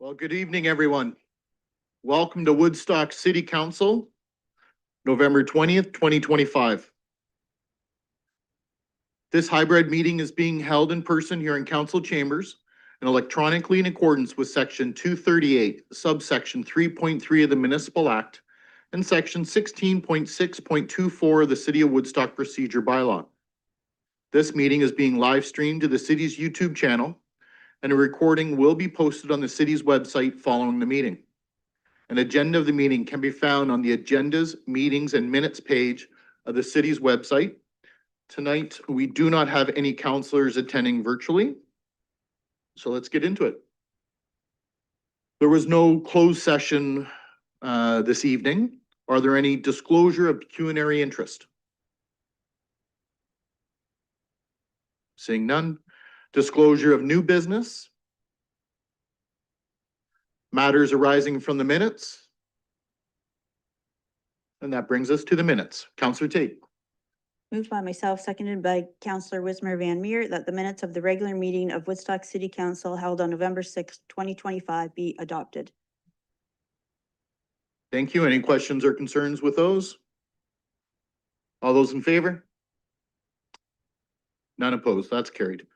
Well, good evening, everyone. Welcome to Woodstock City Council, November 20th, 2025. This hybrid meeting is being held in person here in council chambers and electronically in accordance with section 238, subsection 3.3 of the Municipal Act and section 16.6.24 of the City of Woodstock Procedure Bylaw. This meeting is being live streamed to the city's YouTube channel, and a recording will be posted on the city's website following the meeting. An agenda of the meeting can be found on the agendas, meetings, and minutes page of the city's website. Tonight, we do not have any councilors attending virtually, so let's get into it. There was no closed session this evening. Are there any disclosure of pecuniary interest? Seeing none. Disclosure of new business. Matters arising from the minutes. And that brings us to the minutes. Councillor Tate. Moved by myself, seconded by Councillor Wismer Van Meer, that the minutes of the regular meeting of Woodstock City Council held on November 6th, 2025 be adopted. Thank you. Any questions or concerns with those? All those in favor? None opposed. That's carried.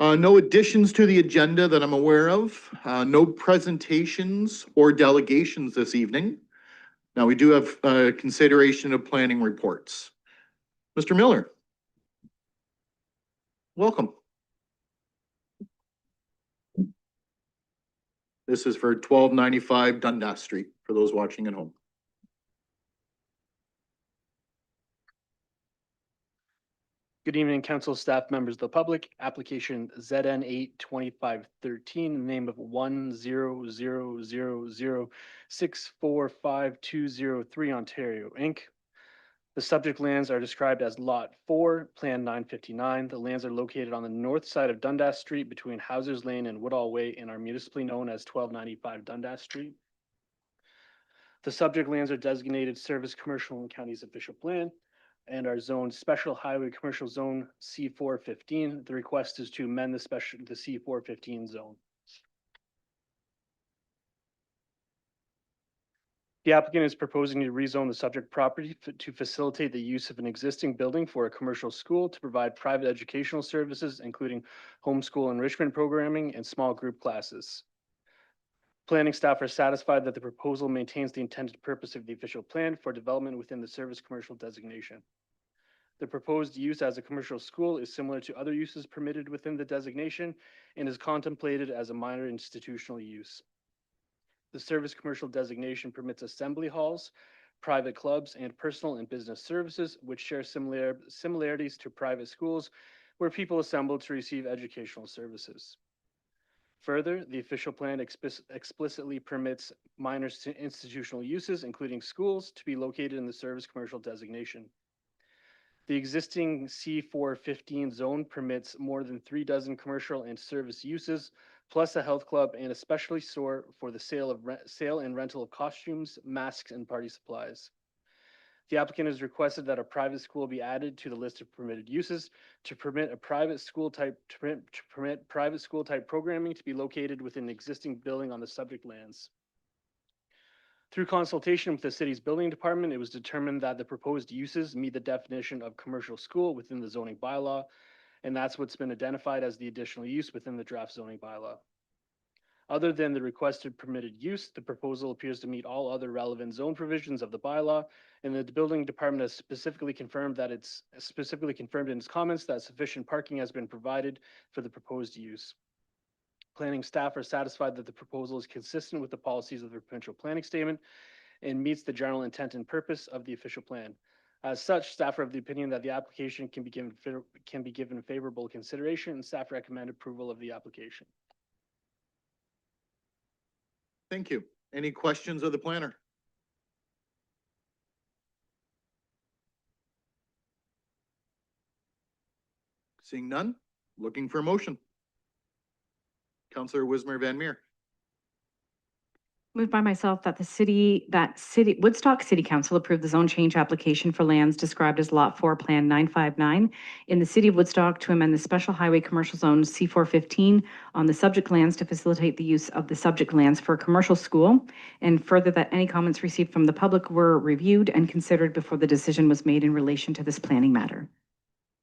No additions to the agenda that I'm aware of. No presentations or delegations this evening. Now, we do have consideration of planning reports. Mr. Miller. Welcome. This is for 1295 Dundas Street, for those watching at home. Good evening, council, staff, members of the public. Application ZN 82513, in the name of 10000645203 Ontario, Inc. The subject lands are described as Lot 4, Plan 959. The lands are located on the north side of Dundas Street between Hauser's Lane and Woodall Way and are municipally known as 1295 Dundas Street. The subject lands are designated Service Commercial and County's official plan and are zoned Special Highway Commercial Zone C415. The request is to amend the C415 zone. The applicant is proposing to rezone the subject property to facilitate the use of an existing building for a commercial school to provide private educational services, including homeschool enrichment programming and small group classes. Planning staff are satisfied that the proposal maintains the intended purpose of the official plan for development within the service commercial designation. The proposed use as a commercial school is similar to other uses permitted within the designation and is contemplated as a minor institutional use. The service commercial designation permits assembly halls, private clubs, and personal and business services, which share similarities to private schools where people assemble to receive educational services. Further, the official plan explicitly permits minor institutional uses, including schools, to be located in the service commercial designation. The existing C415 zone permits more than 36 commercial and service uses, plus a health club and a specialty store for the sale and rental of costumes, masks, and party supplies. The applicant has requested that a private school be added to the list of permitted uses to permit private school type programming to be located within an existing building on the subject lands. Through consultation with the city's building department, it was determined that the proposed uses meet the definition of commercial school within the zoning bylaw, and that's what's been identified as the additional use within the draft zoning bylaw. Other than the requested permitted use, the proposal appears to meet all other relevant zone provisions of the bylaw, and the building department has specifically confirmed in its comments that sufficient parking has been provided for the proposed use. Planning staff are satisfied that the proposal is consistent with the policies of the provincial planning statement and meets the general intent and purpose of the official plan. As such, staff are of the opinion that the application can be given favorable consideration, and staff recommend approval of the application. Thank you. Any questions of the planner? Seeing none, looking for a motion. Councillor Wismer Van Meer. Moved by myself that Woodstock City Council approve the zone change application for lands described as Lot 4 Plan 959 in the city of Woodstock to amend the special highway commercial zone C415 on the subject lands to facilitate the use of the subject lands for a commercial school, and further that any comments received from the public were reviewed and considered before the decision was made in relation to this planning matter.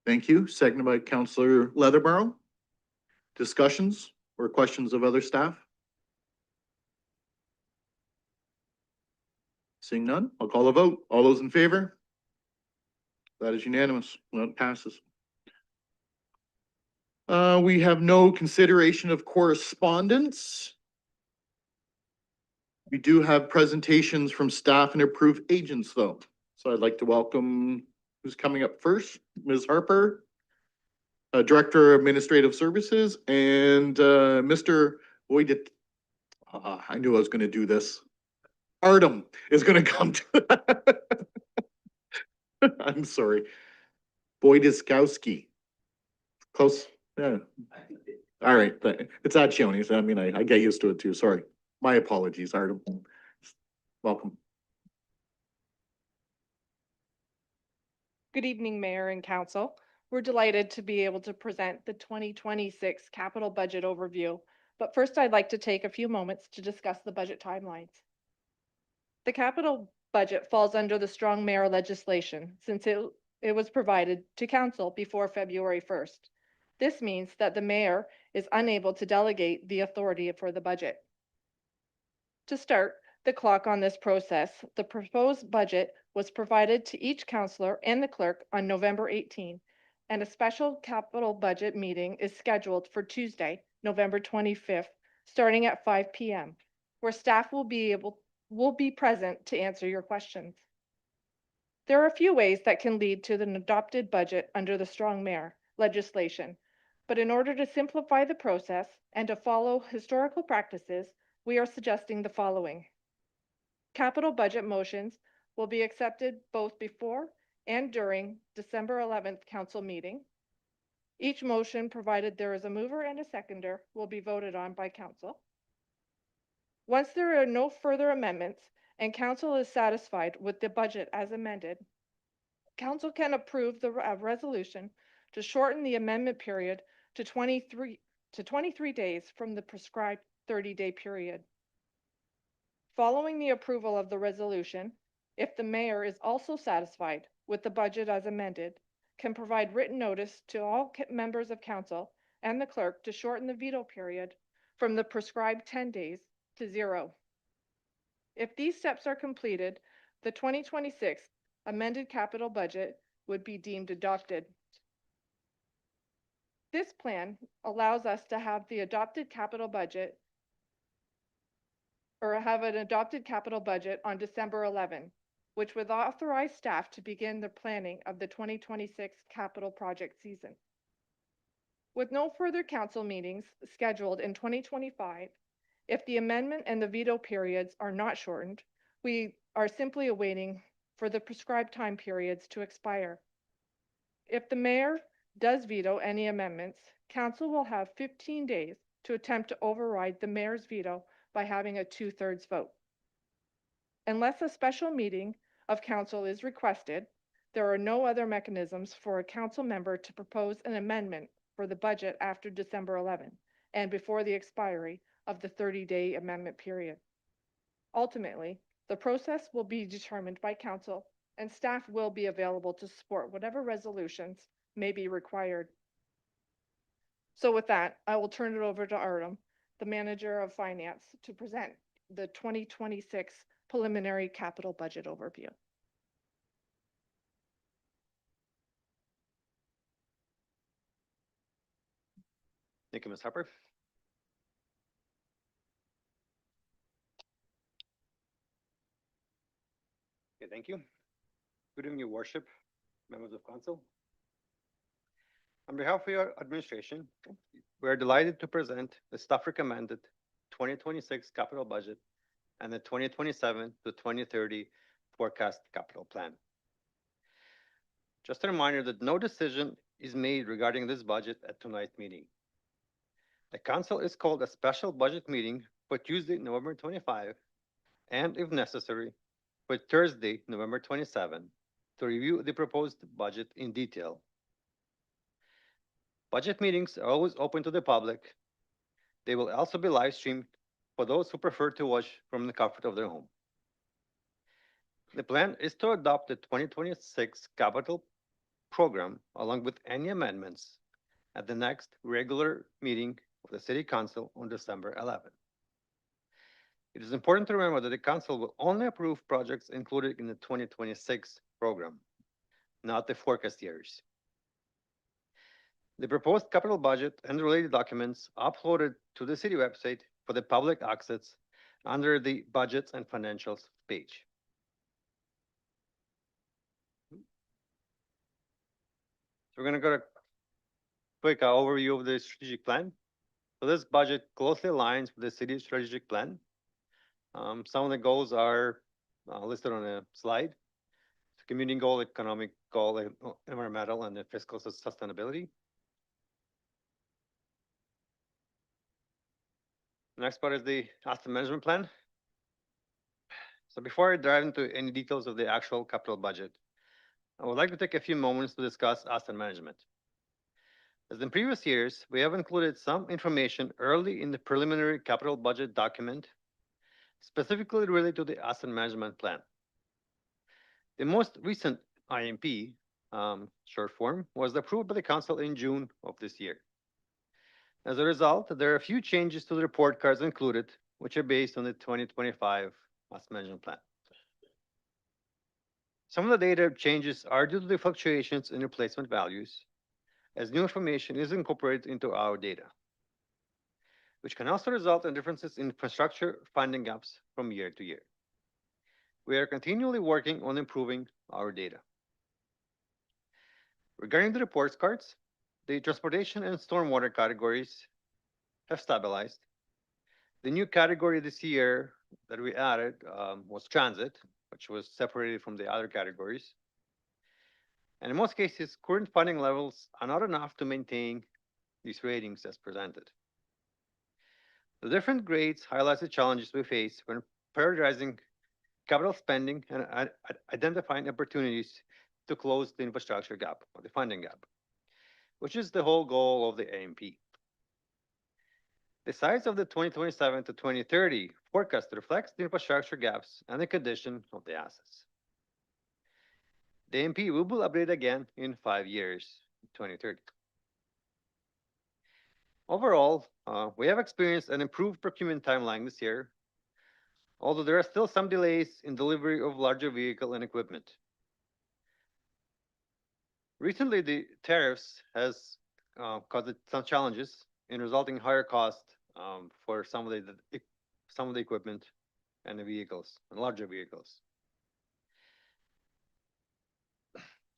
Thank you. Seconded by Councillor Leatherborough. Discussions or questions of other staff? Seeing none, I'll call a vote. All those in favor? That is unanimous. That passes. We have no consideration of correspondence. We do have presentations from staff and approved agents though. So I'd like to welcome, who's coming up first? Ms. Harper, Director of Administrative Services, and Mr. Boyd. I knew I was going to do this. Artem is going to come to. I'm sorry. Boydiskowski. Close. Yeah. All right. It's at Shoney's. I mean, I get used to it too. Sorry. My apologies, Artem. Welcome. Good evening, Mayor and Council. We're delighted to be able to present the 2026 capital budget overview. But first, I'd like to take a few moments to discuss the budget timelines. The capital budget falls under the strong mayor legislation since it was provided to Council before February 1st. This means that the mayor is unable to delegate the authority for the budget. To start the clock on this process, the proposed budget was provided to each councillor and the clerk on November 18, and a special capital budget meeting is scheduled for Tuesday, November 25th, starting at 5 p.m., where staff will be present to answer your questions. There are a few ways that can lead to an adopted budget under the strong mayor legislation, but in order to simplify the process and to follow historical practices, we are suggesting the following. Capital budget motions will be accepted both before and during December 11th council meeting. Each motion, provided there is a mover and a seconder, will be voted on by council. Once there are no further amendments and council is satisfied with the budget as amended, council can approve the resolution to shorten the amendment period to 23 days from the prescribed 30-day period. Following the approval of the resolution, if the mayor is also satisfied with the budget as amended, can provide written notice to all members of council and the clerk to shorten the veto period from the prescribed 10 days to 0. If these steps are completed, the 2026 amended capital budget would be deemed adopted. This plan allows us to have the adopted capital budget on December 11, which would authorize staff to begin the planning of the 2026 capital project season. With no further council meetings scheduled in 2025, if the amendment and the veto periods are not shortened, we are simply awaiting for the prescribed time periods to expire. If the mayor does veto any amendments, council will have 15 days to attempt to override the mayor's veto by having a 2/3 vote. Unless a special meeting of council is requested, there are no other mechanisms for a council member to propose an amendment for the budget after December 11 and before the expiry of the 30-day amendment period. Ultimately, the process will be determined by council and staff will be available to support whatever resolutions may be required. So with that, I will turn it over to Artem, the Manager of Finance, to present the 2026 preliminary capital budget overview. Thank you, Ms. Harper. Okay, thank you. Good evening, Your Worship, members of council. On behalf of your administration, we are delighted to present the staff recommended 2026 capital budget and the 2027 to 2030 forecast capital plan. Just a reminder that no decision is made regarding this budget at tonight's meeting. The council is called a special budget meeting for Tuesday, November 25 and if necessary, for Thursday, November 27, to review the proposed budget in detail. Budget meetings are always open to the public. They will also be live streamed for those who prefer to watch from the comfort of their home. The plan is to adopt the 2026 capital program along with any amendments at the next regular meeting of the City Council on December 11. It is important to remember that the Council will only approve projects included in the 2026 program, not the forecast years. The proposed capital budget and related documents are uploaded to the city website for the public access under the Budgets and Financials page. So we're going to go to quick overview of the strategic plan. So this budget closely aligns with the city's strategic plan. Some of the goals are listed on a slide. Community goal, economic goal, environmental, and the fiscal sustainability. Next part is the asset management plan. So before I dive into any details of the actual capital budget, I would like to take a few moments to discuss asset management. As in previous years, we have included some information early in the preliminary capital budget document, specifically related to the asset management plan. The most recent IMP, short form, was approved by the council in June of this year. As a result, there are a few changes to the report cards included, which are based on the 2025 asset management plan. Some of the data changes are due to the fluctuations in replacement values, as new information is incorporated into our data, which can also result in differences in infrastructure funding gaps from year to year. We are continually working on improving our data. Regarding the reports cards, the transportation and stormwater categories have stabilized. The new category this year that we added was transit, which was separated from the other categories. And in most cases, current funding levels are not enough to maintain these ratings as presented. The different grades highlight the challenges we face when prioritizing capital spending and identifying opportunities to close the infrastructure gap or the funding gap, which is the whole goal of the AMP. The size of the 2027 to 2030 forecast reflects the infrastructure gaps and the condition of the assets. The AMP will be updated again in 5 years, 2030. Overall, we have experienced an improved procurement timeline this year, although there are still some delays in delivery of larger vehicle and equipment. Recently, the tariffs has caused some challenges in resulting higher cost for some of the equipment and the vehicles and larger vehicles.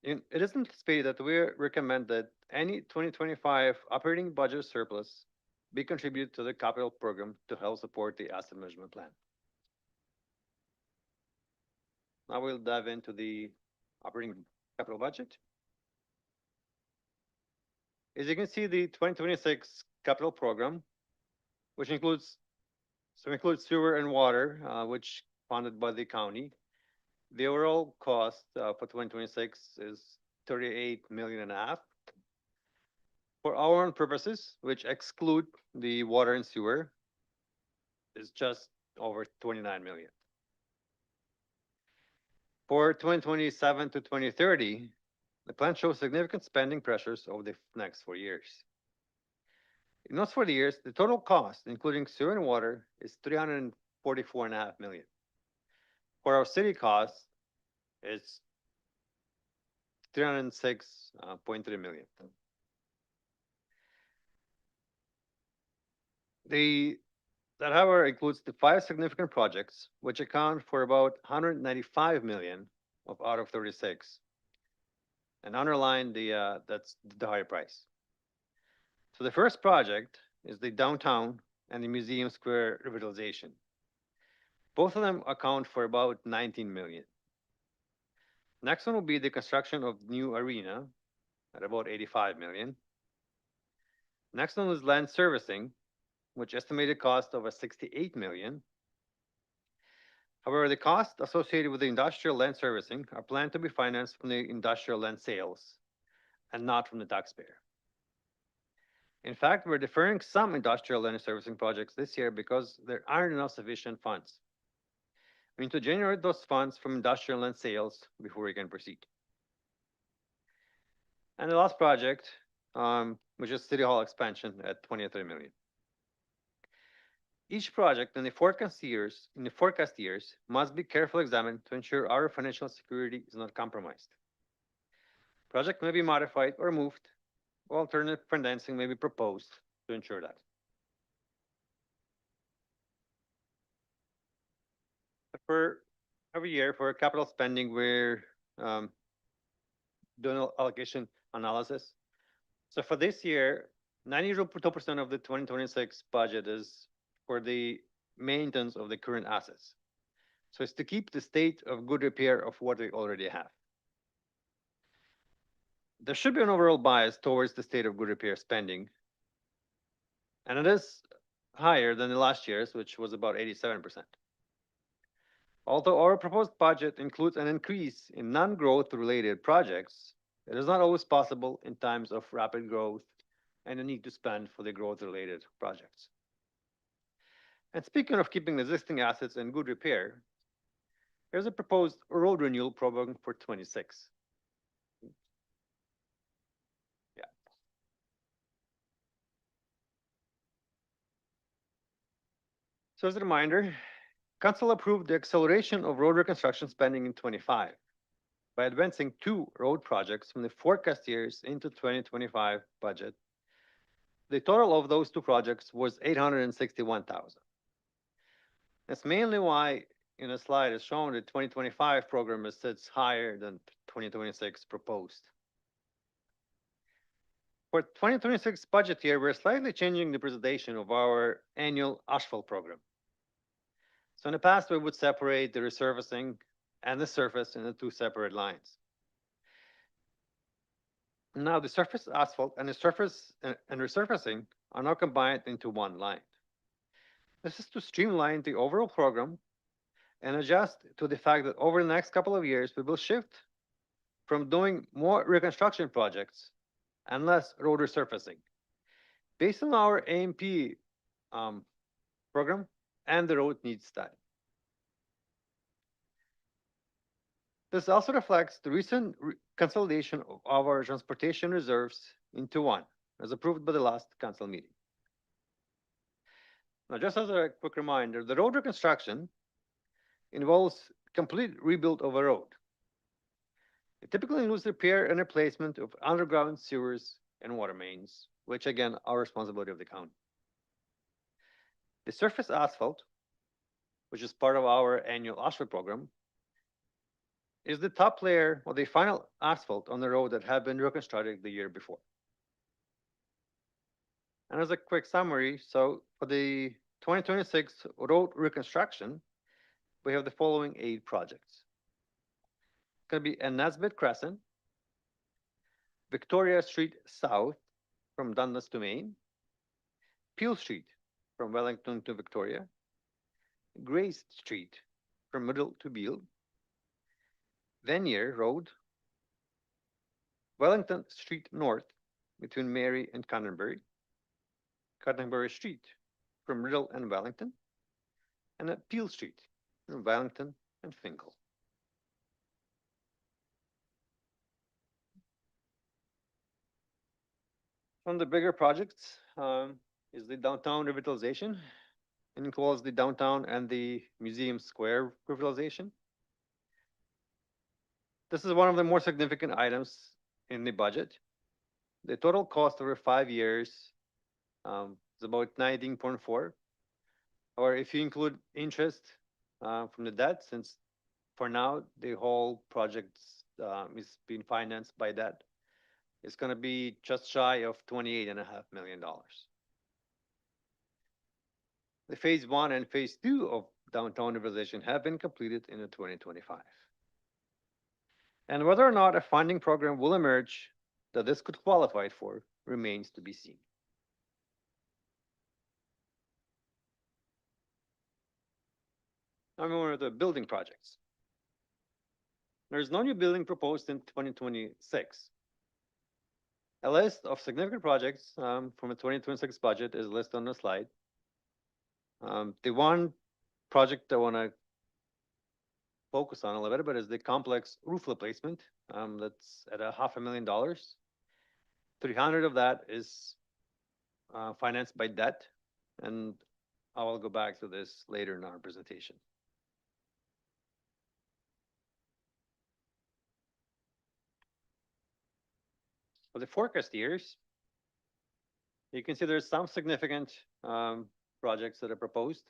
It is anticipated that we recommend that any 2025 operating budget surplus be contributed to the capital program to help support the asset management plan. Now we'll dive into the operating capital budget. As you can see, the 2026 capital program, which includes sewer and water, which funded by the county. The overall cost for 2026 is 38.5 million. For our own purposes, which exclude the water and sewer, is just over 29 million. For 2027 to 2030, the plan shows significant spending pressures over the next 4 years. In those 4 years, the total cost, including sewer and water, is 344.5 million. For our city costs, it's 306.3 million. That, however, includes the 5 significant projects, which account for about 195 million out of 36, and underline that's the higher price. So the first project is the downtown and the Museum Square revitalization. Both of them account for about 19 million. Next one will be the construction of new arena at about 85 million. Next one is land servicing, which estimated cost of 68 million. However, the costs associated with the industrial land servicing are planned to be financed from the industrial land sales and not from the taxpayer. In fact, we're deferring some industrial land servicing projects this year because there aren't enough sufficient funds. We need to generate those funds from industrial land sales before we can proceed. And the last project, which is City Hall expansion at 23 million. Each project in the forecast years must be carefully examined to ensure our financial security is not compromised. Project may be modified or moved, or alternative financing may be proposed to ensure that. For every year for capital spending, we're doing allocation analysis. So for this year, 92% of the 2026 budget is for the maintenance of the current assets. So it's to keep the state of good repair of what we already have. There should be an overall bias towards the state of good repair spending. And it is higher than the last year's, which was about 87%. Although our proposed budget includes an increase in non-growth related projects, it is not always possible in times of rapid growth and the need to spend for the growth related projects. And speaking of keeping existing assets in good repair, here's a proposed road renewal program for 26. Yeah. So as a reminder, Council approved the acceleration of road reconstruction spending in 25 by advancing 2 road projects from the forecast years into 2025 budget. The total of those 2 projects was 861,000. That's mainly why in a slide is shown the 2025 program is sits higher than 2026 proposed. For 2026 budget year, we're slightly changing the presentation of our annual asphalt program. So in the past, we would separate the resurfacing and the surface into 2 separate lines. Now the surface asphalt and the surface and resurfacing are now combined into 1 line. This is to streamline the overall program and adjust to the fact that over the next couple of years, we will shift from doing more reconstruction projects and less road resurfacing based on our AMP program and the road needs study. This also reflects the recent consolidation of our transportation reserves into 1, as approved by the last council meeting. Now, just as a quick reminder, the road reconstruction involves complete rebuild of a road. It typically includes repair and replacement of underground sewers and water mains, which again are responsibility of the county. The surface asphalt, which is part of our annual asphalt program, is the top layer of the final asphalt on the road that had been reconstructed the year before. And as a quick summary, so for the 2026 road reconstruction, we have the following 8 projects. It's going to be a Nesbitt Crescent, Victoria Street South from Dundas to Main, Peel Street from Wellington to Victoria, Grace Street from Middle to Beale, Vanier Road, Wellington Street North between Mary and Canterbury, Canterbury Street from Riddle and Wellington, and Peel Street from Wellington and Finkel. From the bigger projects is the downtown revitalization. It includes the downtown and the Museum Square revitalization. This is one of the more significant items in the budget. The total cost over 5 years is about 19.4. Or if you include interest from the debt, since for now the whole project is being financed by debt, it's going to be just shy of $28.5 million. The phase 1 and phase 2 of downtown revitalization have been completed in 2025. And whether or not a funding program will emerge that this could qualify for remains to be seen. Now we move on to the building projects. There's no new building proposed in 2026. A list of significant projects from the 2026 budget is listed on the slide. The one project I want to focus on a little bit is the complex roof replacement. That's at $500,000. 300 of that is financed by debt, and I will go back to this later in our presentation. For the forecast years, you can see there's some significant projects that are proposed.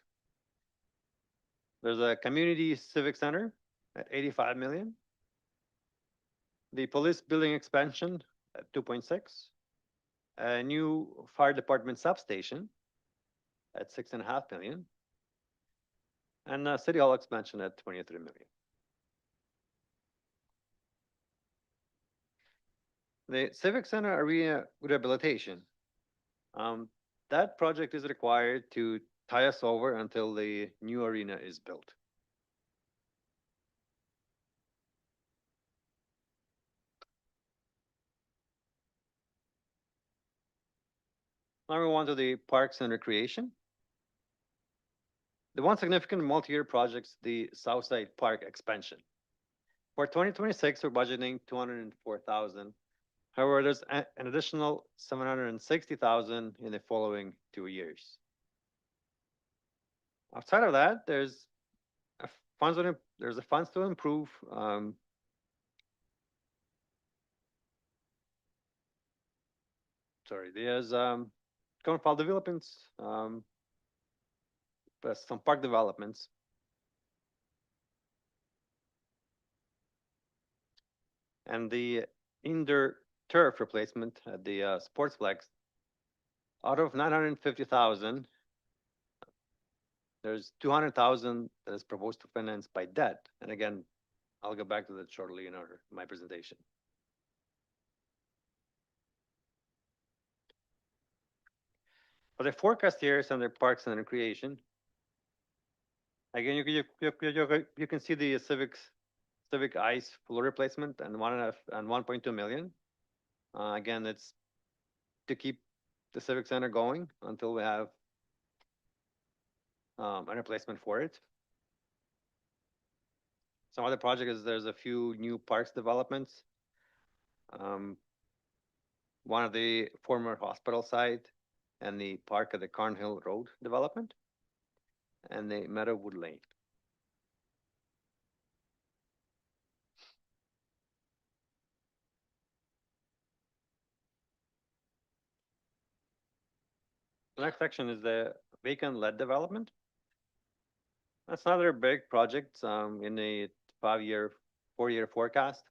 There's a community civic center at 85 million. The police building expansion at 2.6. A new fire department substation at 6.5 million. And a city hall expansion at 23 million. The civic center arena rehabilitation. That project is required to tie us over until the new arena is built. Now we move on to the parks and recreation. The one significant multi-year project is the Southside Park expansion. For 2026, we're budgeting 204,000. However, there's an additional 760,000 in the following 2 years. Outside of that, there's a funds to improve there's current developments, some park developments. And the indoor turf replacement at the Sportsplex, out of 950,000, there's 200,000 that is proposed to finance by debt. And again, I'll go back to that shortly in my presentation. For the forecast years under parks and recreation, again, you can see the civic ice floor replacement and 1.2 million. Again, it's to keep the civic center going until we have a replacement for it. Some other project is there's a few new parks developments. One of the former hospital site and the park at the Carnhill Road development and the Meadowwood Lane. The next section is the vacant lead development. That's another big project in a 4-year forecast.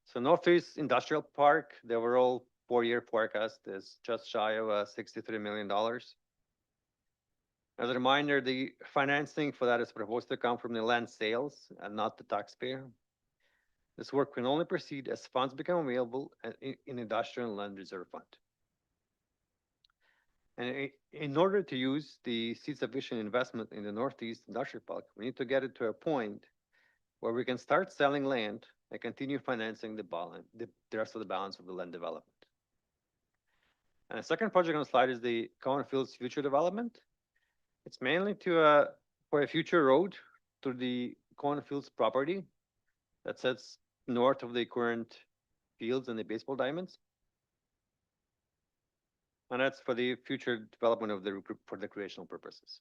So Northeast Industrial Park, the overall 4-year forecast is just shy of $63 million. As a reminder, the financing for that is proposed to come from the land sales and not the taxpayer. This work can only proceed as funds become available in Industrial and Land Reserve Fund. And in order to use the seed sufficient investment in the Northeast Industrial Park, we need to get it to a point where we can start selling land and continue financing the rest of the balance of the land development. And the second project on the slide is the Cornfields Future Development. It's mainly for a future road to the Cornfields property that sits north of the current fields and the baseball diamonds. And that's for the future development of for recreational purposes.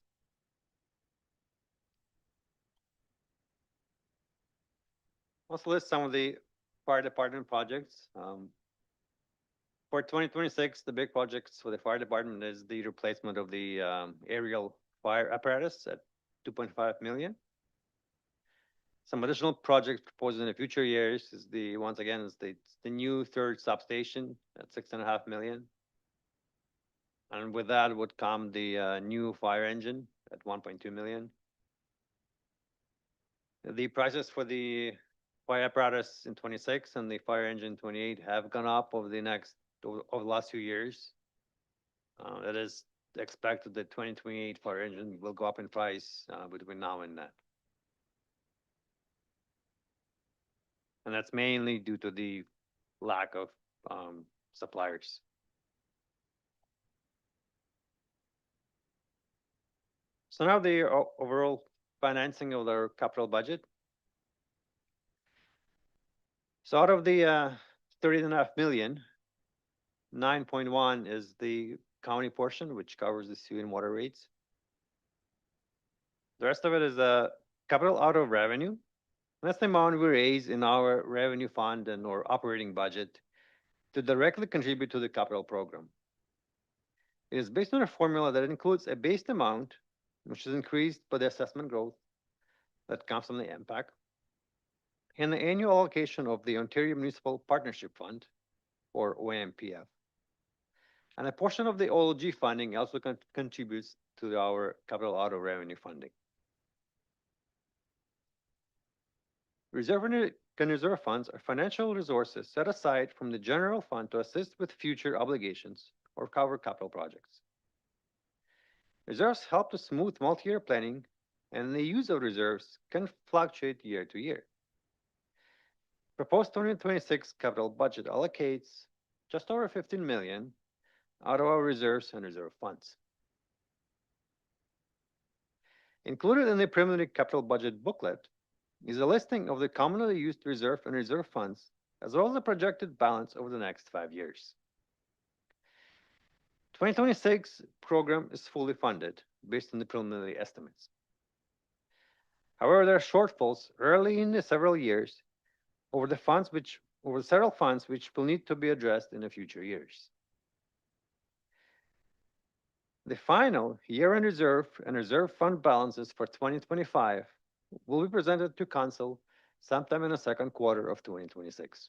Also list some of the fire department projects. For 2026, the big projects for the fire department is the replacement of the aerial fire apparatus at 2.5 million. Some additional projects proposed in the future years is the new third substation at 6.5 million. And with that would come the new fire engine at 1.2 million. The prices for the fire apparatus in 26 and the fire engine 28 have gone up over the last few years. It is expected that 2028 fire engine will go up in price between now and then. And that's mainly due to the lack of suppliers. So now the overall financing of their capital budget. So out of the 30.5 million, 9.1 is the county portion, which covers the sewer and water rates. The rest of it is capital out of revenue. That's the amount we raise in our revenue fund and or operating budget to directly contribute to the capital program. It is based on a formula that includes a base amount, which is increased by the assessment growth that comes from the impact, and the annual allocation of the Ontario Municipal Partnership Fund, or OMPF. And a portion of the OLG funding also contributes to our capital auto revenue funding. Reserve and reserve funds are financial resources set aside from the general fund to assist with future obligations or cover capital projects. Reserves help to smooth multi-year planning, and the use of reserves can fluctuate year to year. Proposed 2026 capital budget allocates just over 15 million out of our reserves and reserve funds. Included in the preliminary capital budget booklet is a listing of the commonly used reserve and reserve funds, as well as the projected balance over the next 5 years. 2026 program is fully funded based on the preliminary estimates. However, there are shortfalls early in the several years over several funds which will need to be addressed in the future years. The final year-end reserve and reserve fund balances for 2025 will be presented to Council sometime in the second quarter of 2026.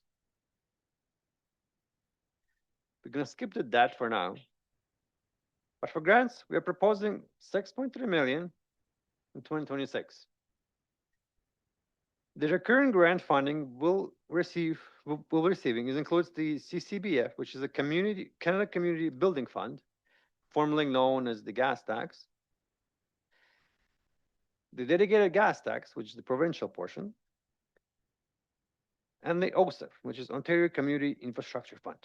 We're going to skip the debt for now. But for grants, we are proposing 6.3 million in 2026. The recurring grant funding will receiving includes the CCBF, which is a Canada Community Building Fund, formerly known as the gas tax, the dedicated gas tax, which is the provincial portion, and the OSIF, which is Ontario Community Infrastructure Fund.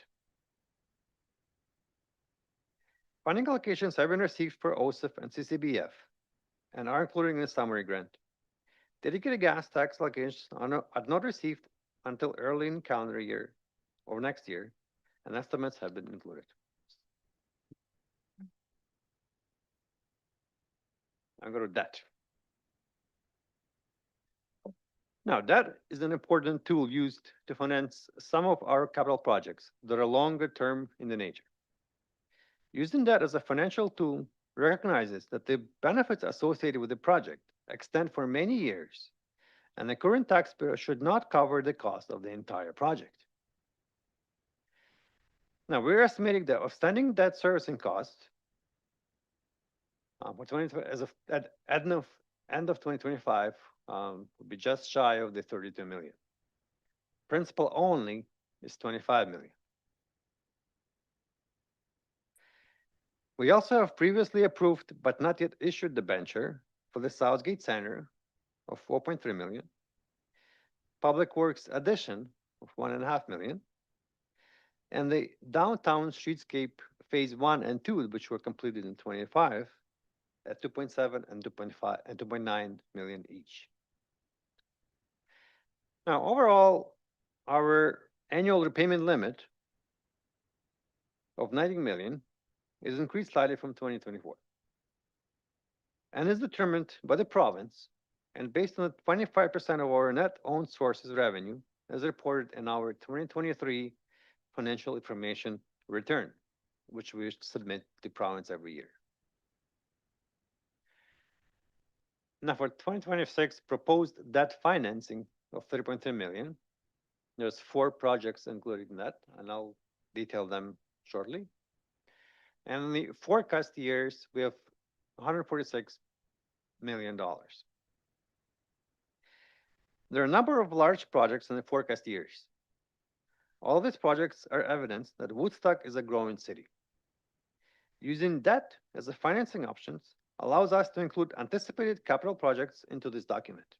Funding allocations have been received for OSIF and CCBF and are included in the summary grant. Dedicated gas tax allocations are not received until early in calendar year or next year, and estimates have been included. I'm going to debt. Now, debt is an important tool used to finance some of our capital projects that are longer term in the nature. Using debt as a financial tool recognizes that the benefits associated with the project extend for many years, and the current taxpayer should not cover the cost of the entire project. Now, we're estimating the outstanding debt servicing cost at end of 2025 would be just shy of the 32 million. Principal only is 25 million. We also have previously approved but not yet issued debenture for the Southgate Center of 4.3 million, Public Works addition of 1.5 million, and the downtown streetscape phase 1 and 2, which were completed in 25 at 2.7 and 2.5 and 2.9 million each. Now, overall, our annual repayment limit of 90 million is increased slightly from 2024 and is determined by the province and based on 25% of our net owned sources revenue as reported in our 2023 financial information return, which we submit to the province every year. Now, for 2026 proposed debt financing of 3.3 million, there's 4 projects included in that, and I'll detail them shortly. And in the forecast years, we have $146 million. There are a number of large projects in the forecast years. All of these projects are evidence that Woodstock is a growing city. Using debt as a financing option allows us to include anticipated capital projects into this document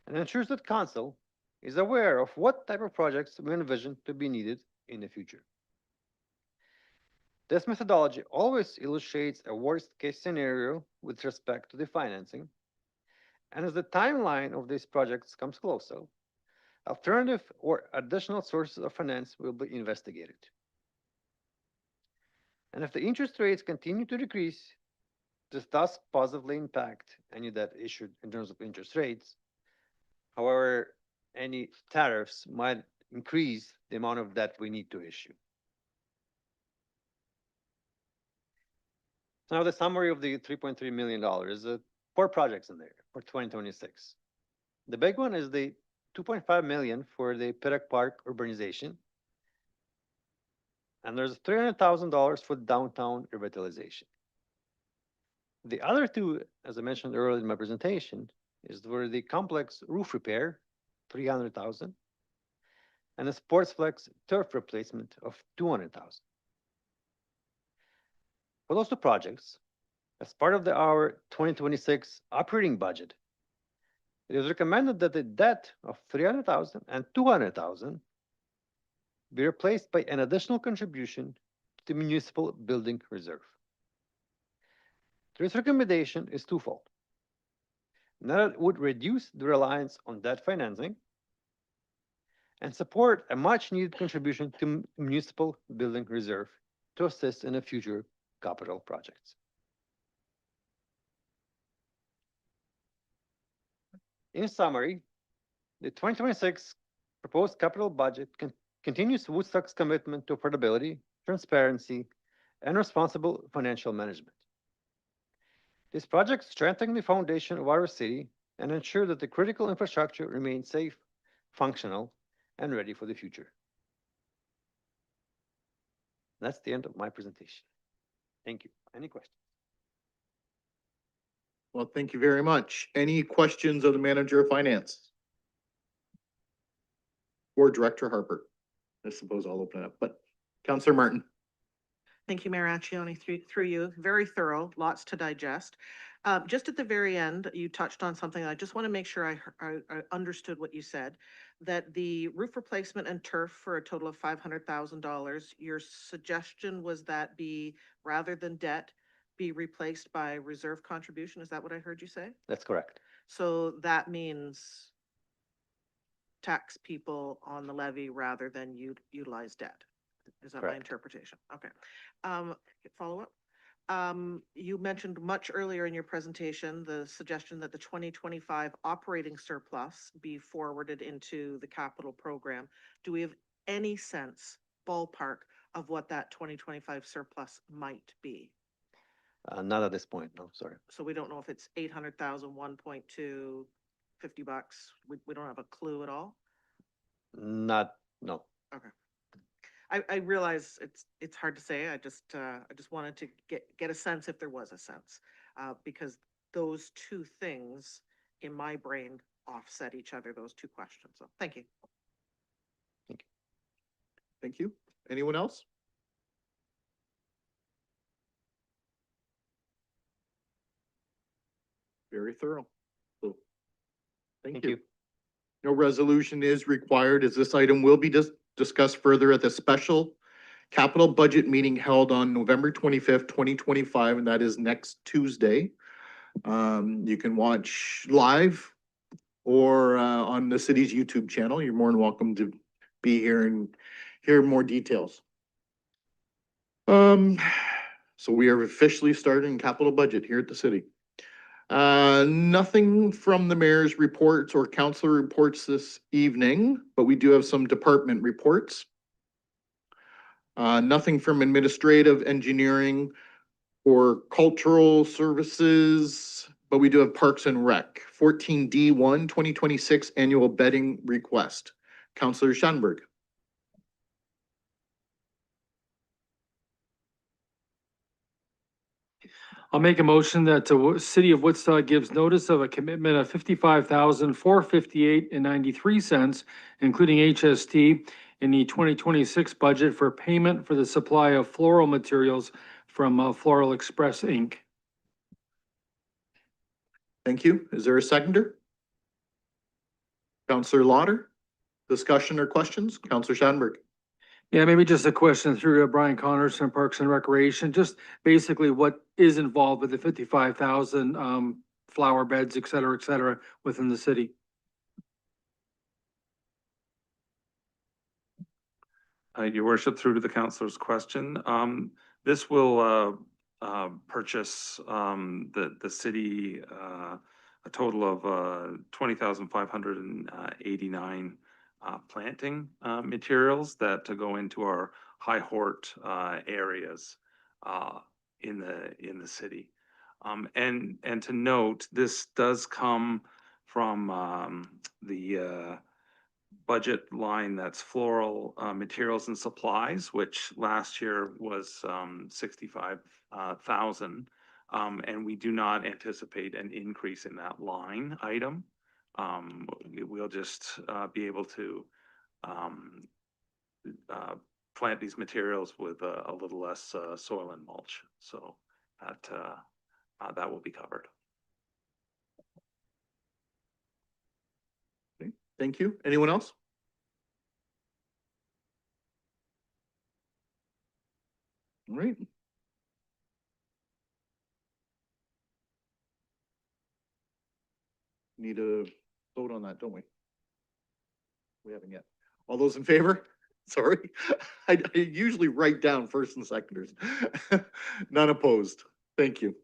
and ensures that Council is aware of what type of projects we envision to be needed in the future. This methodology always illustrates a worst-case scenario with respect to the financing, and as the timeline of these projects comes closer, alternative or additional sources of finance will be investigated. And if the interest rates continue to decrease, this does positively impact any debt issued in terms of interest rates. However, any tariffs might increase the amount of debt we need to issue. Now, the summary of the $3.3 million is 4 projects in there for 2026. The big one is the $2.5 million for the Pittock Park urbanization. And there's $300,000 for downtown revitalization. The other two, as I mentioned earlier in my presentation, is for the complex roof repair, $300,000, and a Sportsflex turf replacement of $200,000. For those two projects, as part of our 2026 operating budget, it is recommended that the debt of $300,000 and $200,000 be replaced by an additional contribution to the municipal building reserve. This recommendation is twofold. That would reduce the reliance on debt financing and support a much-needed contribution to municipal building reserve to assist in the future capital projects. In summary, the 2026 proposed capital budget continues Woodstock's commitment to affordability, transparency, and responsible financial management. These projects strengthen the foundation of our city and ensure that the critical infrastructure remains safe, functional, and ready for the future. That's the end of my presentation. Thank you. Any questions? Well, thank you very much. Any questions of the manager of finance? Or Director Harper? I suppose I'll open it up, but Counselor Martin. Thank you, Mayor Accioni, through you. Very thorough, lots to digest. Just at the very end, you touched on something. I just want to make sure I understood what you said, that the roof replacement and turf for a total of $500,000, your suggestion was that be, rather than debt, be replaced by reserve contribution. Is that what I heard you say? That's correct. So that means tax people on the levy rather than utilize debt. Is that my Correct. interpretation? Okay. Follow up. You mentioned much earlier in your presentation the suggestion that the 2025 operating surplus be forwarded into the capital program. Do we have any sense, ballpark, of what that 2025 surplus might be? Not at this point, no, sorry. So we don't know if it's 800,000, 1.2, $50. We don't have a clue at all? Not, no. Okay. I realize it's hard to say. I just wanted to get a sense if there was a sense, because those two things in my brain offset each other, those two questions. So thank you. Thank you. Anyone else? Very thorough. So, thank you. No resolution is required, as this item will be discussed further at the special capital budget meeting held on November 25th, 2025, and that is next Tuesday. You can watch live or on the city's YouTube channel. You're more than welcome to be here and hear more details. So we are officially starting capital budget here at the city. Nothing from the mayor's reports or councilor reports this evening, but we do have some department reports. Nothing from administrative, engineering, or cultural services, but we do have Parks and Rec. 14D1, 2026 annual bedding request. Councilor Schanberg. I'll make a motion that the city of Woodstock gives notice of a commitment of $55,458.93, including HST, in the 2026 budget for payment for the supply of floral materials from Floral Express, Inc. Thank you. Is there a seconder? Councilor Lauder? Discussion or questions? Counselor Shanberg. Yeah, maybe just a question through Brian Connors from Parks and Recreation, just basically what is involved with the 55,000 flower beds, et cetera, within the city? Your worship, through to the councilor's question, this will purchase the city a total of 20,589 planting materials that to go into our high hort areas in the city. And to note, this does come from the budget line that's floral materials and supplies, which last year was 65,000. And we do not anticipate an increase in that line item. We'll just be able to plant these materials with a little less soil and mulch. So that will be covered. Thank you. Anyone else? All right. Need a vote on that, don't we? We haven't yet. All those in favor? Sorry, I usually write down first and seconders. None opposed. Thank you.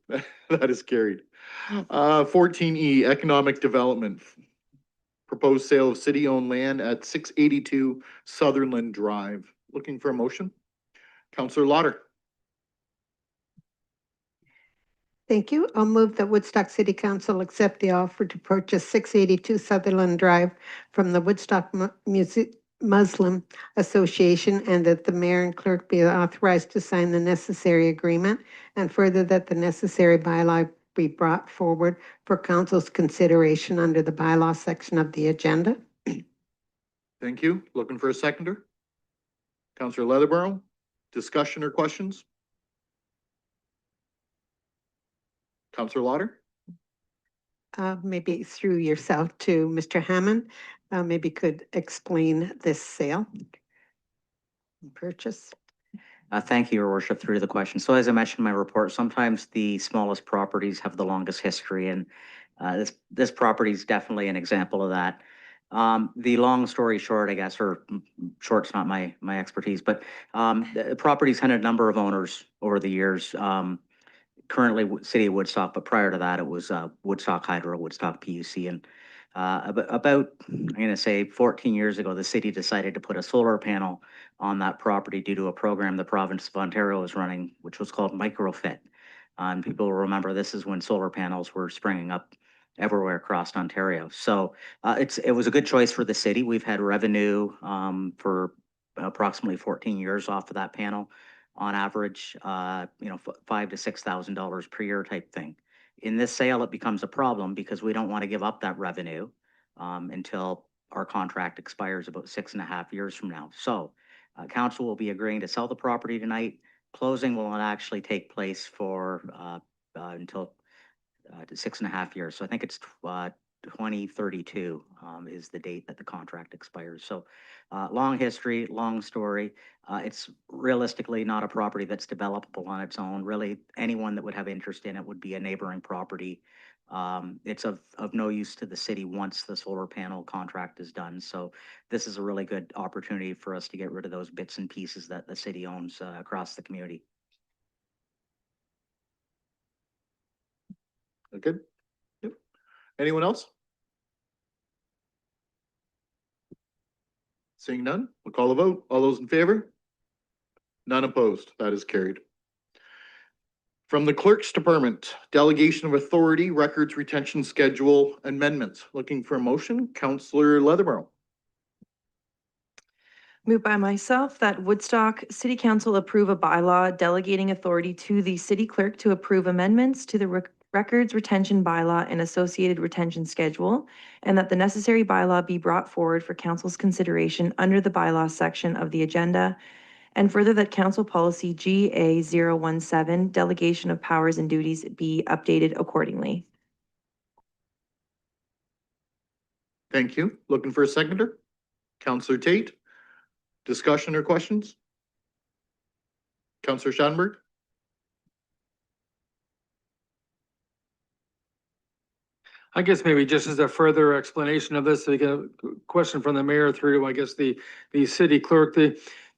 That is carried. 14E, Economic Development. Proposed sale of city-owned land at 682 Sutherland Drive. Looking for a motion? Councillor Lauder. Thank you. I'll move that Woodstock City Council accept the offer to purchase 682 Sutherland Drive from the Woodstock Muslim Association, and that the mayor and clerk be authorized to sign the necessary agreement, and further that the necessary bylaw be brought forward for council's consideration under the bylaw section of the agenda. Thank you. Looking for a seconder? Councillor Leatherborough. Discussion or questions? Councillor Lauder. Maybe through yourself to Mr. Hammond, maybe could explain this sale and purchase. Thank you, Your Worship, through the question. So as I mentioned in my report, sometimes the smallest properties have the longest history, and this property is definitely an example of that. The long story short, I guess, or short's not my expertise, but the property's had a number of owners over the years. Currently City of Woodstock, but prior to that, it was Woodstock Hydro, Woodstock PUC. And about, I'm going to say 14 years ago, the city decided to put a solar panel on that property due to a program the province of Ontario was running, which was called Microfit. And people will remember this is when solar panels were springing up everywhere across Ontario. So it was a good choice for the city. We've had revenue for approximately 14 years off of that panel. On average, $5,000 to $6,000 per year type thing. In this sale, it becomes a problem because we don't want to give up that revenue until our contract expires about 6.5 years from now. So council will be agreeing to sell the property tonight. Closing will not actually take place for until 6.5 years. So I think it's 2032 is the date that the contract expires. So long history, long story. It's realistically not a property that's developable on its own. Really, anyone that would have interest in it would be a neighboring property. It's of no use to the city once the solar panel contract is done. So this is a really good opportunity for us to get rid of those bits and pieces that the city owns across the community. Good. Yep. Anyone else? Seeing none, we'll call a vote. All those in favor? None opposed. That is carried. From the Clerk's Department, Delegation of Authority, Records Retention Schedule Amendments. Looking for a motion, Councillor Leatherborough. Moved by myself that Woodstock City Council approve a bylaw delegating authority to the city clerk to approve amendments to the records retention bylaw and associated retention schedule, and that the necessary bylaw be brought forward for council's consideration under the bylaw section of the agenda, and further that council policy GA017, delegation of powers and duties, be updated accordingly. Thank you. Looking for a seconder? Counselor Tate, discussion or questions? Counselor Schadenberg? I guess maybe just as a further explanation of this, I get a question from the mayor through, I guess, the city clerk.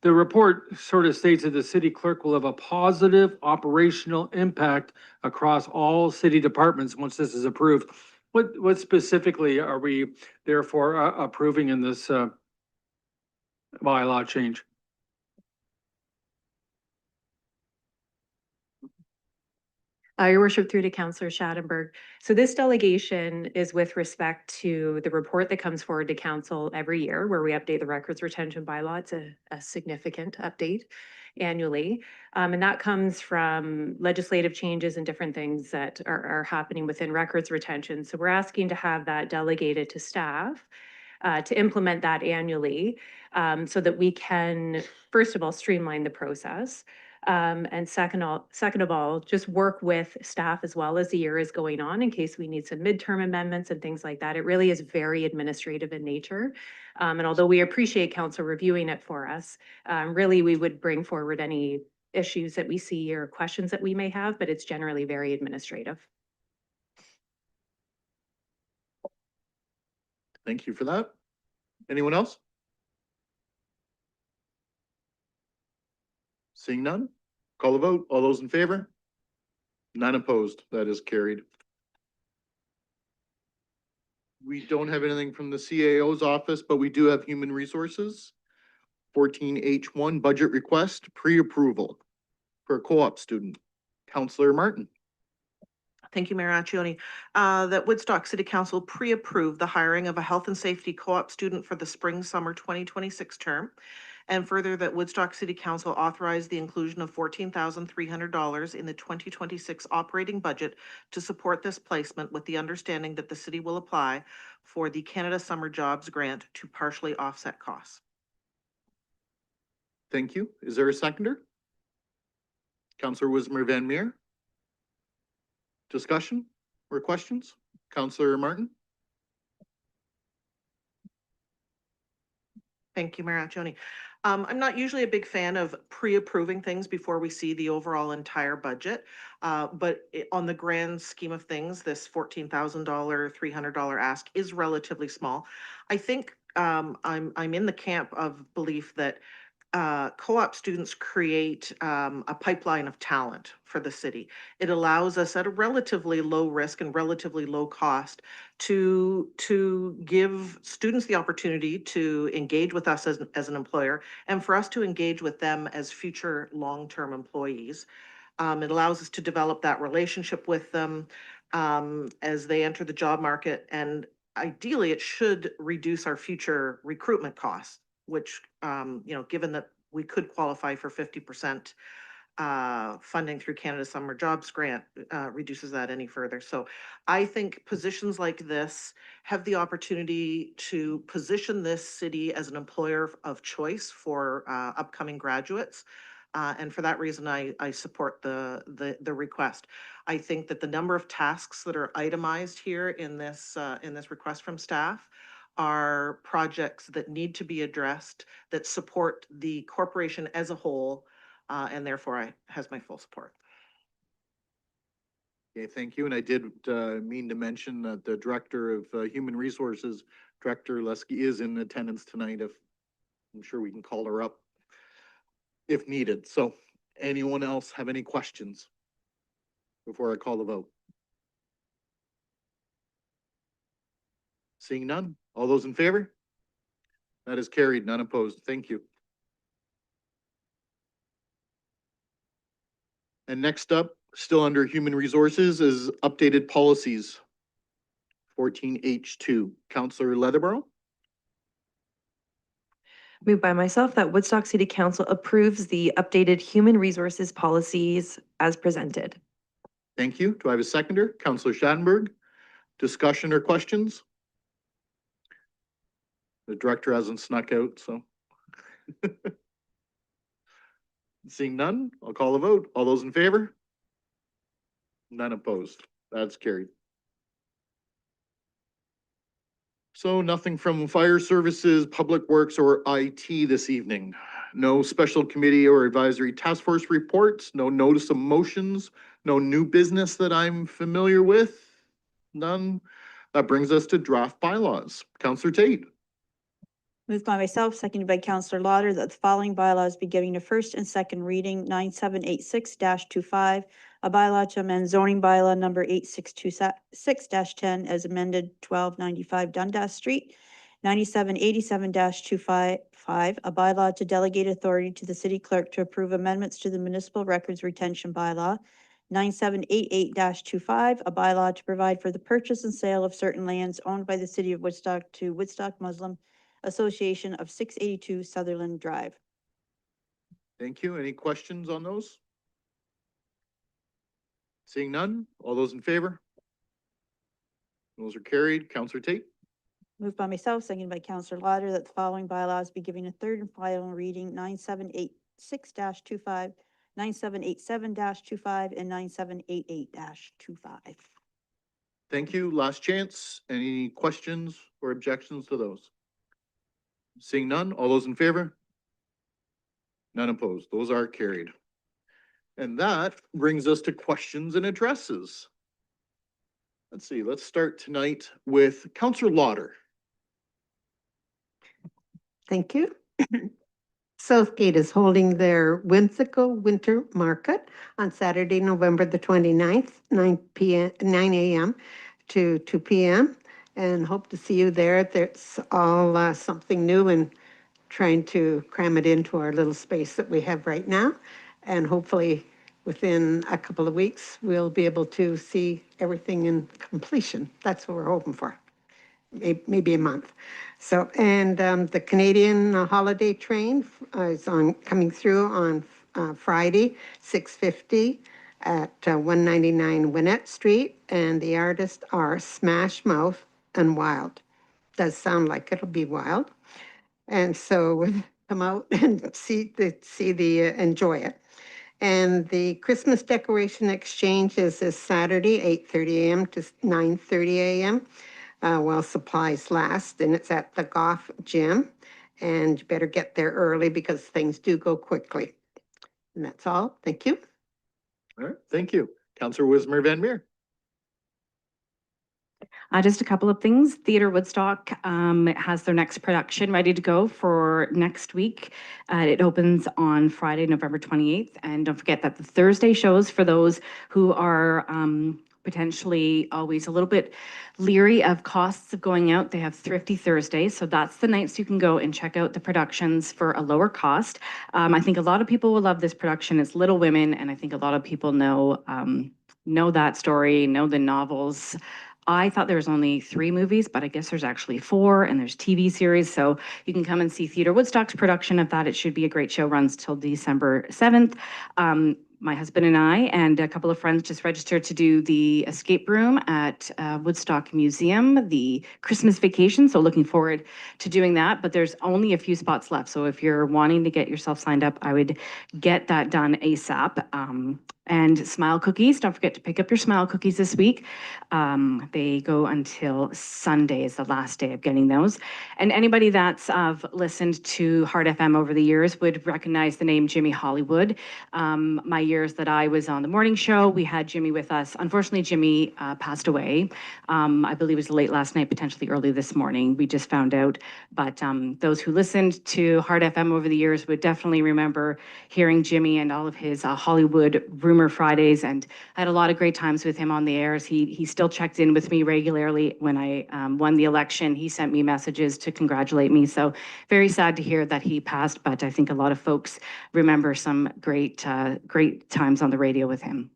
The report sort of states that the city clerk will have a positive operational impact across all city departments once this is approved. What specifically are we therefore approving in this bylaw change? Your worship, through to Councillor Schadenberg. So this delegation is with respect to the report that comes forward to council every year where we update the records retention bylaw. It's a significant update annually. And that comes from legislative changes and different things that are happening within records retention. So we're asking to have that delegated to staff to implement that annually, so that we can, first of all, streamline the process. And second of all, just work with staff as well as the year is going on in case we need some midterm amendments and things like that. It really is very administrative in nature. And although we appreciate council reviewing it for us, really we would bring forward any issues that we see or questions that we may have, but it's generally very administrative. Thank you for that. Anyone else? Seeing none, call the vote. All those in favor? None opposed. That is carried. We don't have anything from the CAO's office, but we do have human resources. 14H1 budget request pre-approval for a co-op student. Counselor Martin. Thank you, Mayor Accioni. That Woodstock City Council pre-approved the hiring of a health and safety co-op student for the spring/summer 2026 term. And further, that Woodstock City Council authorized the inclusion of $14,300 in the 2026 operating budget to support this placement, with the understanding that the city will apply for the Canada Summer Jobs Grant to partially offset costs. Thank you. Is there a seconder? Counselor Wismer Van Meer. Discussion or questions? Counselor Martin? Thank you, Mayor Accioni. I'm not usually a big fan of pre-approving things before we see the overall entire budget. But on the grand scheme of things, this $14,000, $300 ask is relatively small. I think I'm in the camp of belief that co-op students create a pipeline of talent for the city. It allows us at a relatively low risk and relatively low cost to give students the opportunity to engage with us as an employer, and for us to engage with them as future long-term employees. It allows us to develop that relationship with them as they enter the job market, and ideally it should reduce our future recruitment costs, which, given that we could qualify for 50% funding through Canada Summer Jobs Grant, reduces that any further. So I think positions like this have the opportunity to position this city as an employer of choice for upcoming graduates. And for that reason, I support the request. I think that the number of tasks that are itemized here in this request from staff are projects that need to be addressed, that support the corporation as a whole, and therefore has my full support. Okay, thank you. And I did mean to mention that the Director of Human Resources, Director Lesky, is in attendance tonight. If I'm sure we can call her up if needed. So anyone else have any questions before I call the vote? Seeing none, all those in favor? That is carried, none opposed. Thank you. And next up, still under Human Resources, is updated policies. 14H2, Counselor Leatherborough. Moved by myself that Woodstock City Council approves the updated human resources policies as presented. Thank you. Do I have a seconder? Counselor Schadenberg. Discussion or questions? The director hasn't snuck out, so. Seeing none, I'll call a vote. All those in favor? None opposed. That's carried. So nothing from fire services, public works, or IT this evening. No special committee or advisory task force reports, no notice of motions, no new business that I'm familiar with. None. That brings us to draft bylaws. Counselor Tate. Moved by myself, seconded by Counselor Lauder, that the following bylaws be given a first and second reading. 9786-25, a bylaw to amend zoning bylaw number 8626-10 as amended 1295 Dundas Street. 9787-25, a bylaw to delegate authority to the city clerk to approve amendments to the municipal records retention bylaw. 9788-25, a bylaw to provide for the purchase and sale of certain lands owned by the city of Woodstock to Woodstock Muslim Association of 682 Sutherland Drive. Thank you. Any questions on those? Seeing none, all those in favor? Those are carried. Counselor Tate. Moved by myself, seconded by Counselor Lauder, that the following bylaws be given a third and final reading. 9786-25, 9787-25, and 9788-25. Thank you. Last chance. Any questions or objections to those? Seeing none, all those in favor? None opposed. Those are carried. And that brings us to questions and addresses. Let's see, let's start tonight with Counselor Lauder. Thank you. Southgate is holding their whimsical winter market on Saturday, November the 29th, 9 a.m. to 2 p.m. and hope to see you there. There's all something new and trying to cram it into our little space that we have right now. And hopefully within a couple of weeks, we'll be able to see everything in completion. That's what we're hoping for. Maybe a month. So, and the Canadian holiday train is coming through on Friday, 6:50 at 199 Winnett Street, and the artists are Smash Mouth and Wild. Does sound like it'll be wild, and so come out and enjoy it. And the Christmas decoration exchange is this Saturday, 8:30 a.m. to 9:30 a.m. While supplies last, and it's at the Goff Gym. And you better get there early because things do go quickly. And that's all. Thank you. All right, thank you. Counselor Wismer Van Meer. Just a couple of things. Theatre Woodstock has their next production ready to go for next week. It opens on Friday, November 28th. And don't forget that the Thursday shows, for those who are potentially always a little bit leery of costs of going out, they have Thrifty Thursday. So that's the nights you can go and check out the productions for a lower cost. I think a lot of people will love this production. It's Little Women, and I think a lot of people know that story, know the novels. I thought there was only 3 movies, but I guess there's actually 4, and there's TV series. So you can come and see Theatre Woodstock's production of that. It should be a great show. Runs till December 7th. My husband and I and a couple of friends just registered to do the escape room at Woodstock Museum, the Christmas vacation. So looking forward to doing that, but there's only a few spots left. So if you're wanting to get yourself signed up, I would get that done ASAP. And Smile Cookies, don't forget to pick up your Smile Cookies this week. They go until Sunday is the last day of getting those. And anybody that's listened to Heart FM over the years would recognize the name Jimmy Hollywood. My years that I was on the morning show, we had Jimmy with us. Unfortunately, Jimmy passed away. I believe it was late last night, potentially early this morning. We just found out. But those who listened to Heart FM over the years would definitely remember hearing Jimmy and all of his Hollywood Rumor Fridays, and I had a lot of great times with him on the airs. He still checked in with me regularly. When I won the election, he sent me messages to congratulate me. So very sad to hear that he passed, but I think a lot of folks remember some great times on the radio with him.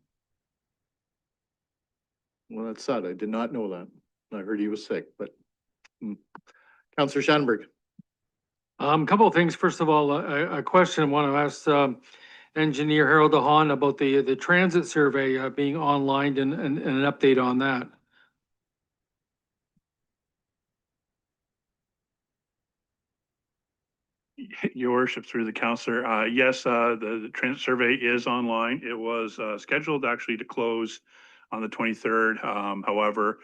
Well, that's sad. I did not know that. I heard he was sick, but. Counselor Schattenberg. Couple of things. First of all, a question I want to ask Engineer Harold DeHaan about the transit survey being online and an update on that. Your worship, through the counselor, yes, the transit survey is online. It was scheduled actually to close on the 23rd. However,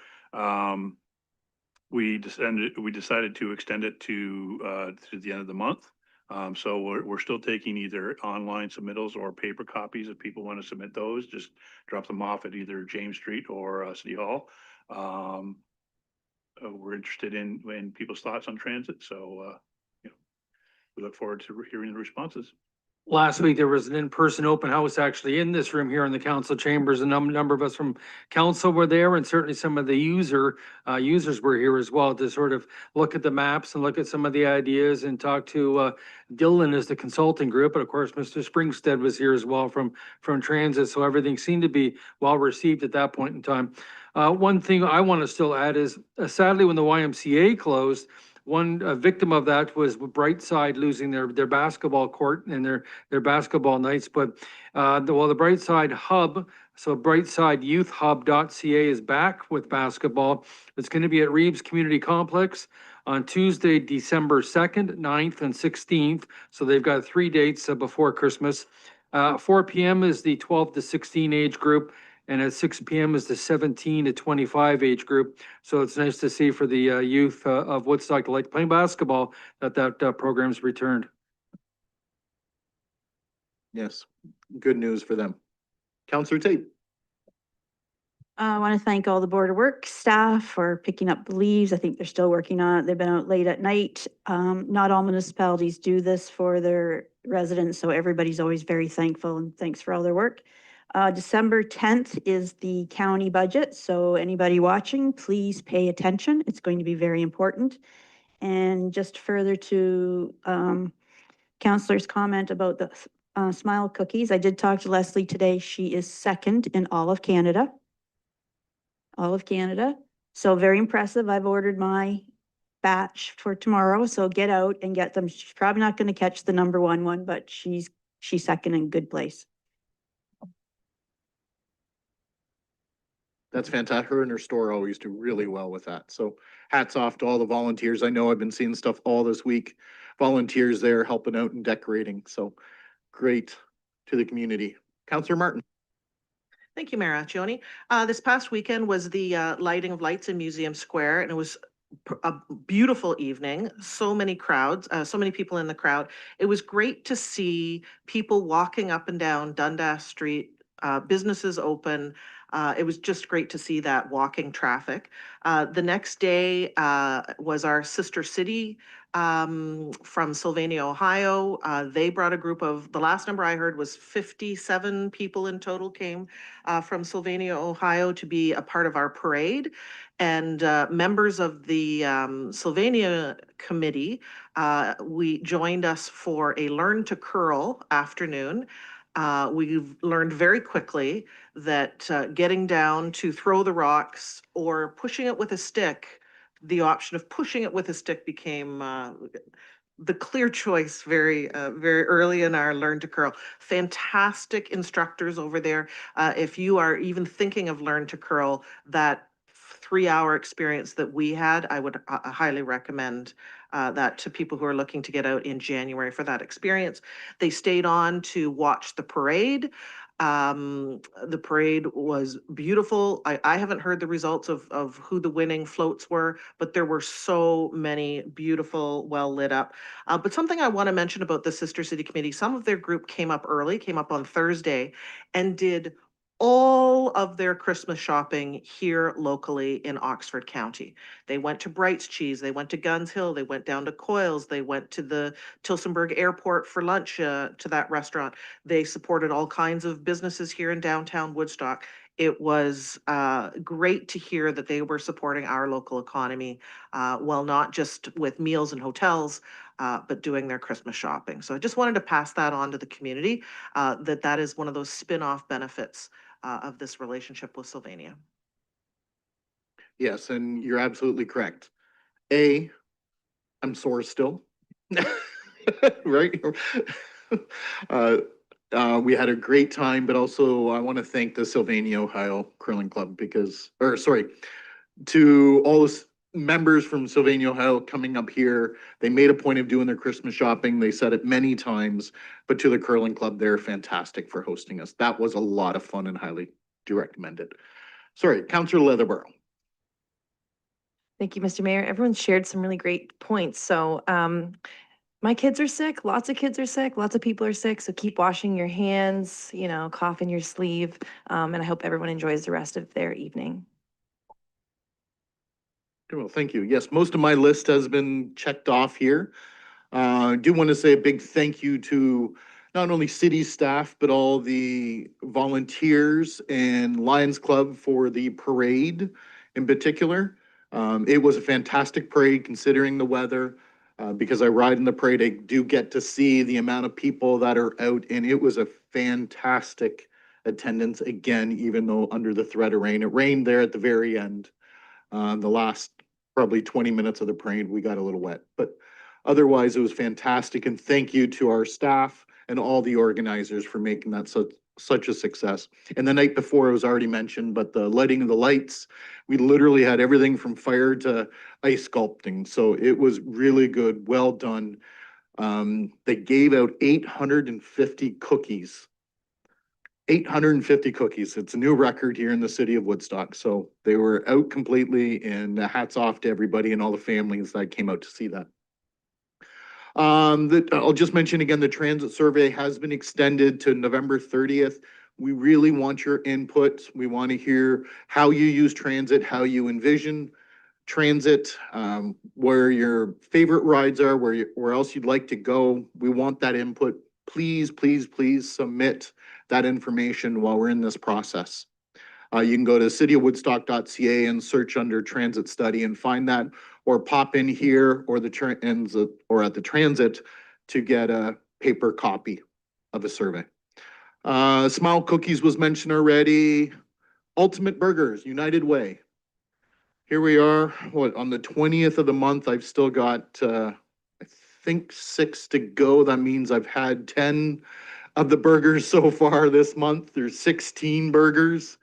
we decided to extend it to the end of the month. So we're still taking either online submittals or paper copies. If people want to submit those, just drop them off at either James Street or City Hall. We're interested in people's thoughts on transit, so we look forward to hearing the responses. Last week, there was an in-person open house actually in this room here in the council chambers. A number of us from council were there, and certainly some of the users were here as well to sort of look at the maps and look at some of the ideas and talk to Dylan as the consulting group. And of course, Mr. Springstead was here as well from transit. So everything seemed to be well received at that point in time. One thing I want to still add is sadly, when the YMCA closed, one victim of that was Brightside losing their basketball court and their basketball nights. But the Brightside Hub, so brightsideyouthhub.ca is back with basketball. It's going to be at Reeves Community Complex on Tuesday, December 2nd, 9th, and 16th. So they've got 3 dates before Christmas. 4 p.m. is the 12 to 16 age group, and at 6 p.m. is the 17 to 25 age group. So it's nice to see for the youth of Woodstock that like playing basketball that program's returned. Yes, good news for them. Counselor Tate. I want to thank all the Board of Work staff for picking up the leaves. I think they're still working on it. They've been out late at night. Not all municipalities do this for their residents, so everybody's always very thankful, and thanks for all their work. December 10th is the county budget, so anybody watching, please pay attention. It's going to be very important. And just further to Councillor's comment about the Smile cookies, I did talk to Leslie today. She is second in all of Canada. All of Canada. So very impressive. I've ordered my batch for tomorrow, so get out and get them. She's probably not going to catch the number one, but she's second in good place. That's fantastic. Her and her store always do really well with that. So hats off to all the volunteers. I know I've been seeing stuff all this week. Volunteers there helping out and decorating. So great to the community. Councillor Martin. Thank you, Mayor Accioni. This past weekend was the lighting of lights in Museum Square, and it was a beautiful evening. So many crowds, so many people in the crowd. It was great to see people walking up and down Dundas Street, businesses open. It was just great to see that walking traffic. The next day was our sister city from Sylvania, Ohio. They brought a group of, the last number I heard was 57 people in total came from Sylvania, Ohio to be a part of our parade. And members of the Sylvania committee, we joined us for a Learn to Curl afternoon. We've learned very quickly that getting down to throw the rocks or pushing it with a stick, the option of pushing it with a stick became the clear choice very early in our Learn to Curl. Fantastic instructors over there. If you are even thinking of Learn to Curl, that 3-hour experience that we had, I would highly recommend that to people who are looking to get out in January for that experience. They stayed on to watch the parade. The parade was beautiful. I haven't heard the results of who the winning floats were, but there were so many beautiful, well lit up. But something I want to mention about the Sister City Committee, some of their group came up early, came up on Thursday, and did all of their Christmas shopping here locally in Oxford County. They went to Bright's Cheese, they went to Guns Hill, they went down to Coyle's, they went to the Tillsonburg Airport for lunch to that restaurant. They supported all kinds of businesses here in downtown Woodstock. It was great to hear that they were supporting our local economy, well, not just with meals and hotels, but doing their Christmas shopping. So I just wanted to pass that on to the community, that is one of those spin-off benefits of this relationship with Sylvania. Yes, and you're absolutely correct. I'm sore still. Right? We had a great time, but also I want to thank the Sylvania, Ohio Curling Club to all the members from Sylvania, Ohio coming up here. They made a point of doing their Christmas shopping. They said it many times, but to the Curling Club, they're fantastic for hosting us. That was a lot of fun and highly do recommend it. Sorry, Councillor Leatherborough. Thank you, Mr. Mayor. Everyone shared some really great points. So, my kids are sick, lots of kids are sick, lots of people are sick, so keep washing your hands, cough in your sleeve. And I hope everyone enjoys the rest of their evening. Well, thank you. Yes, most of my list has been checked off here. I do want to say a big thank you to not only city staff, but all the volunteers and Lions Club for the parade in particular. It was a fantastic parade considering the weather. Because I ride in the parade, I do get to see the amount of people that are out, and it was a fantastic attendance again, even though under the threat of rain. It rained there at the very end. The last probably 20 minutes of the parade, we got a little wet, but otherwise it was fantastic. And thank you to our staff and all the organizers for making that such a success. And the night before, it was already mentioned, but the lighting of the lights, we literally had everything from fire to ice sculpting. So it was really good, well done. They gave out 850 cookies. 850 cookies. It's a new record here in the city of Woodstock. So they were out completely, and hats off to everybody and all the families that came out to see that. I'll just mention again, the transit survey has been extended to November 30th. We really want your input. We want to hear how you use transit, how you envision transit, where your favorite rides are, where else you'd like to go. We want that input. Please, please, please submit that information while we're in this process. You can go to cityofwoodstock.ca and search under transit study and find that, or pop in here or or at the transit to get a paper copy of a survey. Smile Cookies was mentioned already. Ultimate Burgers, United Way. Here we are, on the 20th of the month. I've still got, I think 6 to go. That means I've had 10 of the burgers so far this month. There's 16 burgers,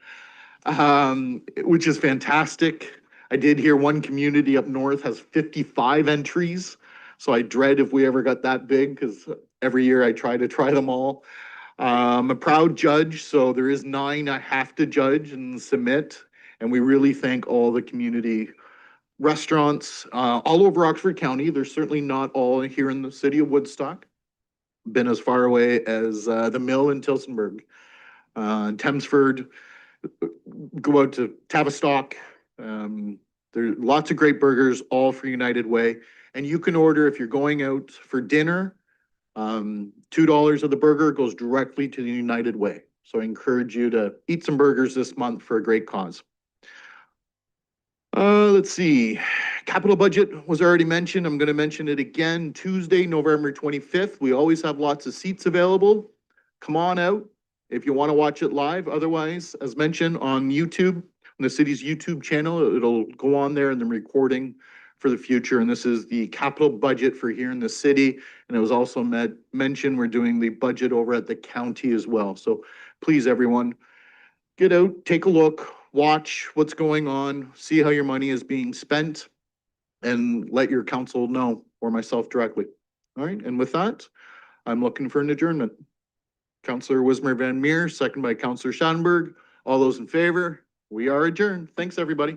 which is fantastic. I did hear one community up north has 55 entries. So I dread if we ever got that big, because every year I try them all. I'm a proud judge, so there is 9 I have to judge and submit. And we really thank all the community restaurants all over Oxford County. They're certainly not all here in the city of Woodstock. Been as far away as the Mill in Tilsonburg, Thamesford, go out to Tavistock. There's lots of great burgers, all for United Way. And you can order, if you're going out for dinner, $2 of the burger goes directly to the United Way. So I encourage you to eat some burgers this month for a great cause. Let's see. Capital budget was already mentioned. I'm going to mention it again. Tuesday, November 25th. We always have lots of seats available. Come on out if you want to watch it live. Otherwise, as mentioned on YouTube, on the city's YouTube channel, it'll go on there in the recording for the future. And this is the capital budget for here in the city. And it was also mentioned we're doing the budget over at the county as well. So please, everyone, get out, take a look, watch what's going on, see how your money is being spent, and let your council know, or myself directly. All right, and with that, I'm looking for an adjournment. Councillor Wismer Van Meer, second by Councillor Schattenberg. All those in favor, we are adjourned. Thanks, everybody.